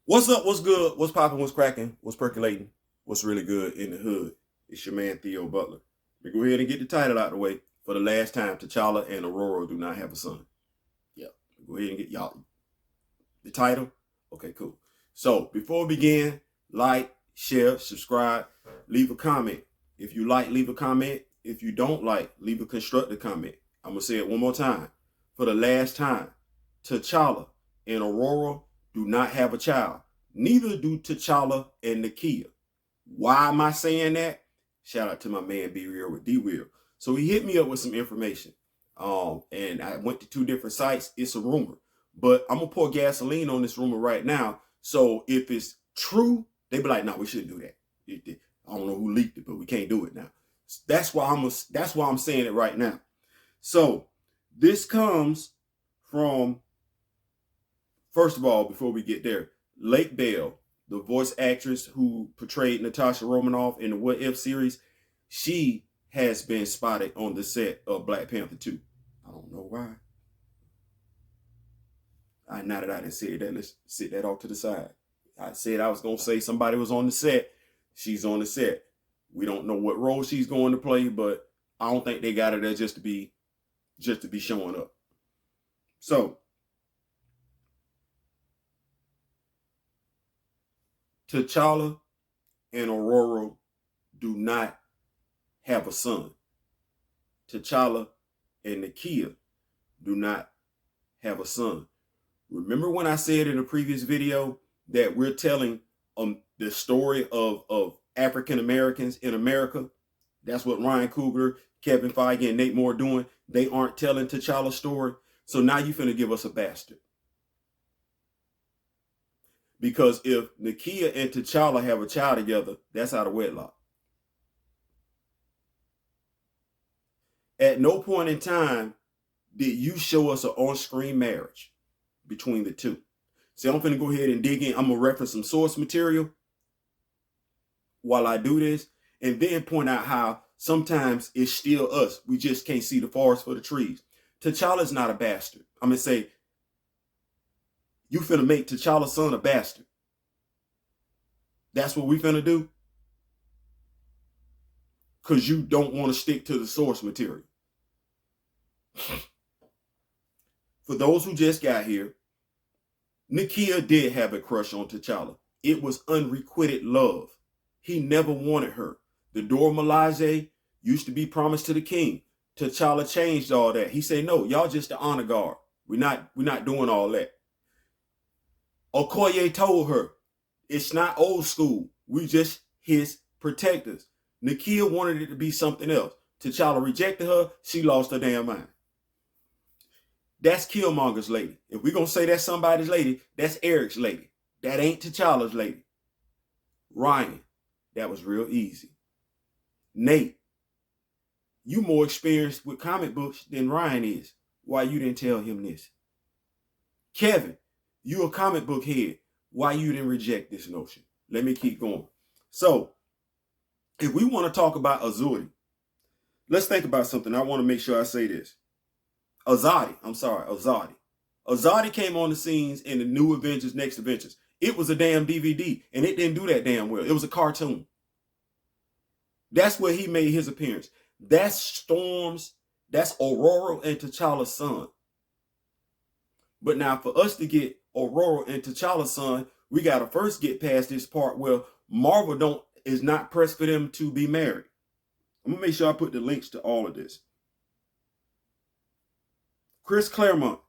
What's up? What's good? What's popping? What's cracking? What's percolating? What's really good in the hood? It's your man Theo Butler. We go ahead and get the title out of the way for the last time. T'Challa and Ororo do not have a son. Yep. Go ahead and get y'all the title. Okay, cool. So before we begin, like, share, subscribe, leave a comment. If you like, leave a comment. If you don't like, leave a constructive comment. I'm gonna say it one more time. For the last time, T'Challa and Aurora do not have a child. Neither do T'Challa and Nakia. Why am I saying that? Shout out to my man Be Real with D Will. So he hit me up with some information. And I went to two different sites. It's a rumor. But I'm gonna pour gasoline on this rumor right now. So if it's true, they be like, no, we shouldn't do that. I don't know who leaked it, but we can't do it now. That's why I'm saying it right now. So this comes from, first of all, before we get there, Lake Bell, the voice actress who portrayed Natasha Romanoff in the What If series, she has been spotted on the set of Black Panther 2. I don't know why. Now that I didn't say that, let's sit that off to the side. I said I was going to say somebody was on the set. She's on the set. We don't know what role she's going to play, but I don't think they got her there just to be showing up. So, T'Challa and Ororo do not have a son. T'Challa and Nakia do not have a son. Remember when I said in a previous video that we're telling the story of African Americans in America? That's what Ryan Coogler, Kevin Feige, and Nate Moore are doing. They aren't telling T'Challa's story. So now you're finna give us a bastard. Because if Nakia and T'Challa have a child together, that's out of wedlock. At no point in time did you show us an on-screen marriage between the two. So I'm finna go ahead and dig in. I'm gonna reference some source material while I do this, and then point out how sometimes it's still us. We just can't see the forest for the trees. T'Challa's not a bastard. I'm gonna say, you finna make T'Challa's son a bastard. That's what we finna do? Because you don't want to stick to the source material. For those who just got here, Nakia did have a crush on T'Challa. It was unrequited love. He never wanted her. The Dora Milaje used to be promised to the king. T'Challa changed all that. He said, no, y'all just the honor guard. We're not doing all that. Okoye told her, it's not old school. We just his protectors. Nakia wanted it to be something else. T'Challa rejected her. She lost her damn mind. That's Killmonger's lady. If we're going to say that's somebody's lady, that's Eric's lady. That ain't T'Challa's lady. Ryan, that was real easy. Nate, you more experienced with comic books than Ryan is. Why you didn't tell him this? Kevin, you a comic book head. Why you didn't reject this notion? Let me keep going. So, if we want to talk about Azuri, let's think about something. I want to make sure I say this. Azadi came on the scenes in the New Avengers, Next Avengers. It was a damn DVD, and it didn't do that damn well. It was a cartoon. That's where he made his appearance. That's Ororo and T'Challa's son. But now for us to get Ororo and T'Challa's son, we got to first get past this part where Marvel is not pressed for them to be married. I'm going to make sure I put the links to all of this. Chris Claremont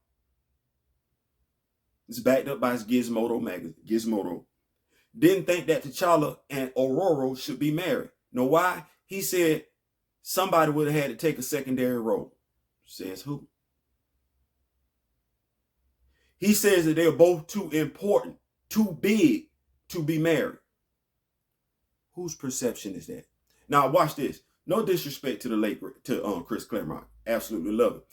is backed up by his Gizmodo magazine. Gizmodo didn't think that T'Challa and Ororo should be married. Know why? He said somebody would have had to take a secondary role. Says who? He says that they're both too important, too big to be married. Whose perception is that? Now watch this. No disrespect to the late Chris Claremont. Absolutely love it.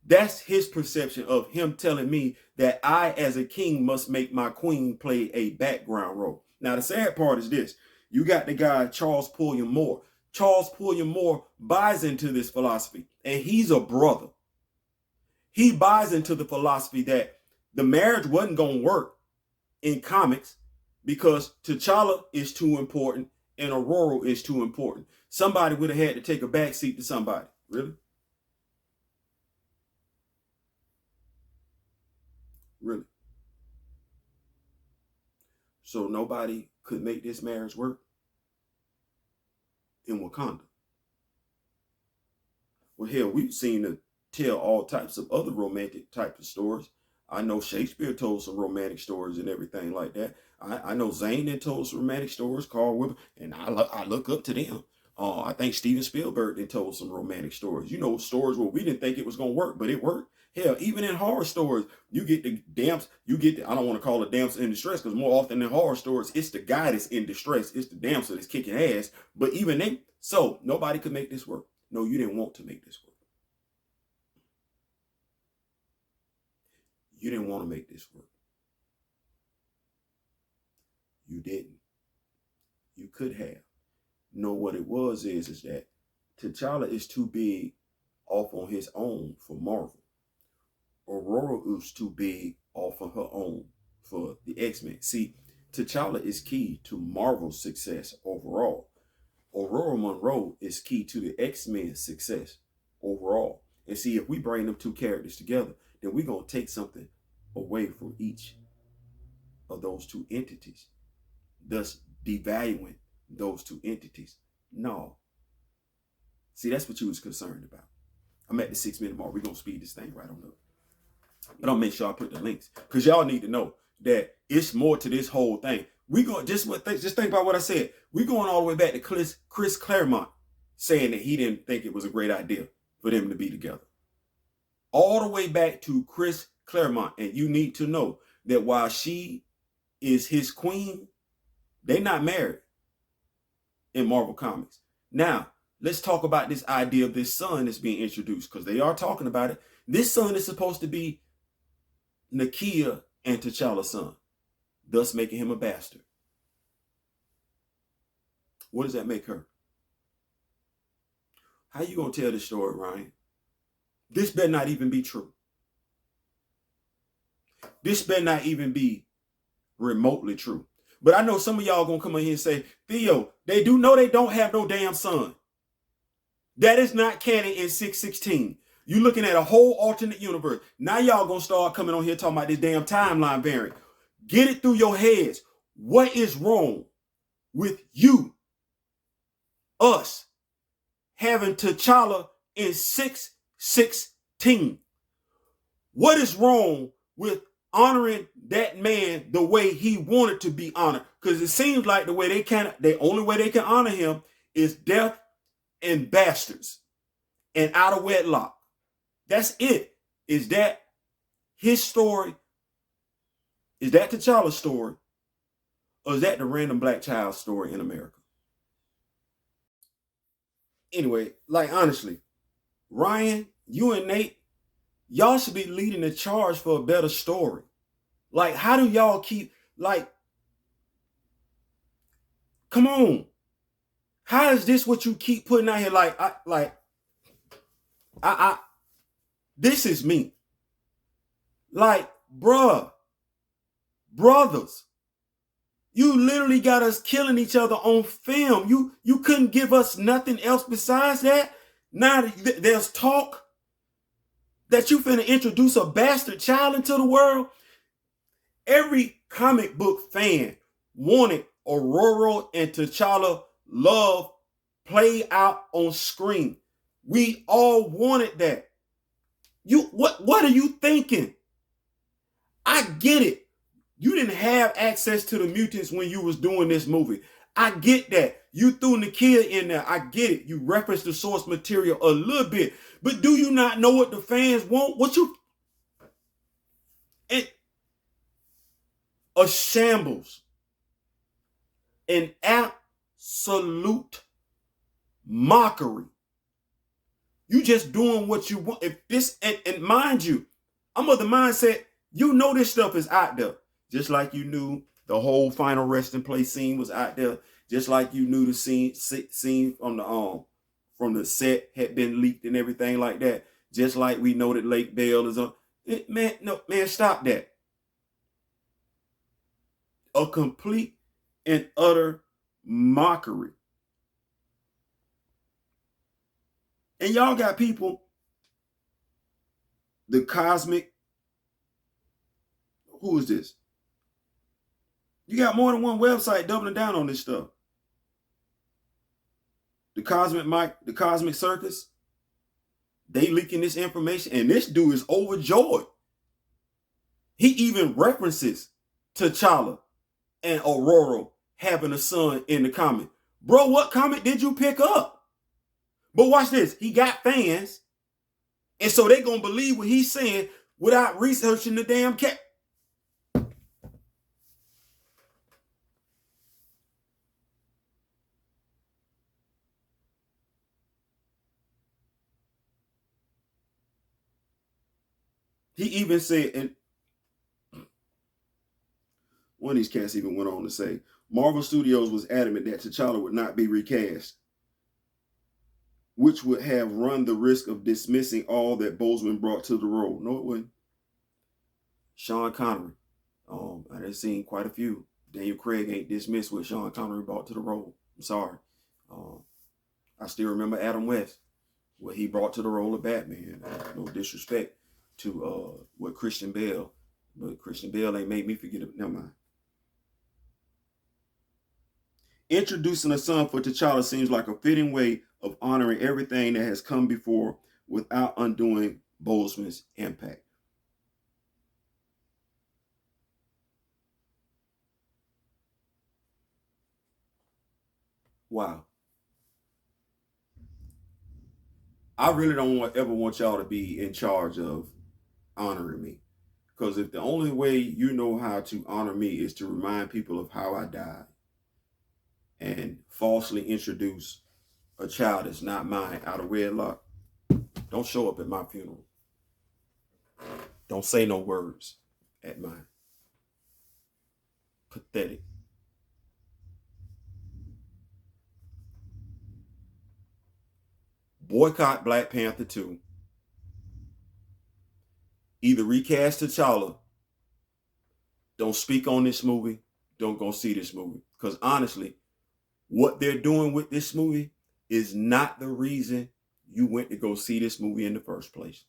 That's his perception of him telling me that I, as a king, must make my queen play a background role. Now, the sad part is this. You got the guy, Charles Pulliam Moore. Charles Pulliam Moore buys into this philosophy, and he's a brother. He buys into the philosophy that the marriage wasn't going to work in comics because T'Challa is too important and Ororo is too important. Somebody would have had to take a backseat to somebody. Really? Really? So nobody could make this marriage work in Wakanda. Well, hell, we've seen it tell all types of other romantic types of stories. I know Shakespeare told some romantic stories and everything like that. I know Zane then told some romantic stories, Carl Weber, and I look up to them. I think Steven Spielberg then told some romantic stories. You know, stories where we didn't think it was going to work, but it worked. Hell, even in horror stories, you get the I don't want to call it damsel in distress, because more often in horror stories, it's the guy that's in distress. It's the damsel that's kicking ass. But even they, so nobody could make this work. No, you didn't want to make this work. You didn't want to make this work. You didn't. You could have. No, what it was is that T'Challa is too big off on his own for Marvel. Ororo is too big off on her own for the X-Men. See, T'Challa is key to Marvel's success overall. Ororo Monroe is key to the X-Men's success overall. And see, if we bring them two characters together, then we're going to take something away from each of those two entities, thus devaluing those two entities. No. See, that's what you was concerned about. I'm at the 6-minute mark. We're going to speed this thing right on up. But I'll make sure I put the links, because y'all need to know that it's more to this whole thing. We going just think about what I said. We're going all the way back to Chris Claremont saying that he didn't think it was a great idea for them to be together. All the way back to Chris Claremont. And you need to know that while she is his queen, they're not married in Marvel Comics. Now, let's talk about this idea of this son that's being introduced, because they are talking about it. This son is supposed to be Nakia and T'Challa's son, thus making him a bastard. What does that make her? How you gonna tell this story, Ryan? This better not even be true. This better not even be remotely true. But I know some of y'all gonna come in here and say, Theo, they do know they don't have no damn son. That is not canon in 616. You looking at a whole alternate universe. Now y'all gonna start coming on here talking about this damn timeline variant. Get it through your heads. What is wrong with you, us, having T'Challa in 616? What is wrong with honoring that man the way he wanted to be honored? Because it seems like the only way they can honor him is death and bastards and out of wedlock. That's it. Is that his story? Is that T'Challa's story? Or is that the random black child's story in America? Anyway, like honestly, Ryan, you and Nate, y'all should be leading the charge for a better story. Like, how do y'all keep, like, come on. How is this what you keep putting out here? This is me. Like, brothers, you literally got us killing each other on film. You couldn't give us nothing else besides that. Now there's talk that you finna introduce a bastard child into the world. Every comic book fan wanted Ororo and T'Challa love play out on screen. We all wanted that. What are you thinking? I get it. You didn't have access to the mutants when you was doing this movie. I get that. You threw Nakia in there. I get it. You referenced the source material a little bit. But do you not know what the fans want? A shambles. An absolute mockery. You just doing what you want. If this, and mind you, I'm of the mindset, you know this stuff is out there. Just like you knew the whole final resting place scene was out there. Just like you knew the scene from the set had been leaked and everything like that. Just like we know that Lake Bell is on. Man, stop that. a complete and utter mockery. And y'all got people, the cosmic, who is this? You got more than one website doubling down on this stuff. The Cosmic Circus, they leaking this information, and this dude is overjoyed. He even references T'Challa and Ororo having a son in the comic. Bro, what comic did you pick up? But watch this. He got fans, and so they gonna believe what he's saying without researching the damn cat. He even said, and one of these cats even went on to say, Marvel Studios was adamant that T'Challa would not be recast, which would have run the risk of dismissing all that Boseman brought to the role. No, it wouldn't. Sean Connery. I done seen quite a few. Daniel Craig ain't dismissed what Sean Connery brought to the role. I'm sorry. I still remember Adam West, what he brought to the role of Batman. No disrespect to what Christian Bale, but Christian Bale ain't made me forget it. Never mind. Introducing a son for T'Challa seems like a fitting way of honoring everything that has come before without undoing Boseman's impact. Wow. I really don't ever want y'all to be in charge of honoring me. Because if the only way you know how to honor me is to remind people of how I died and falsely introduce a child that's not mine out of wedlock, don't show up at my funeral. Don't say no words at mine. Pathetic. Boycott Black Panther 2. Either recast T'Challa, don't speak on this movie, don't go see this movie. Because honestly, what they're doing with this movie is not the reason you went to go see this movie in the first place.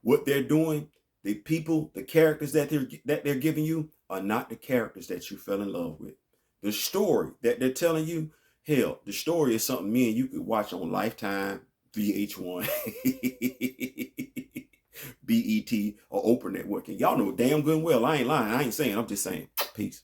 What they're doing, the people, the characters that they're giving you are not the characters that you fell in love with. The story that they're telling you, hell, the story is something me and you could watch on Lifetime, VH1, BET, or Oprah Network. And y'all know damn good and well, I ain't lying. I ain't saying, I'm just saying. Peace.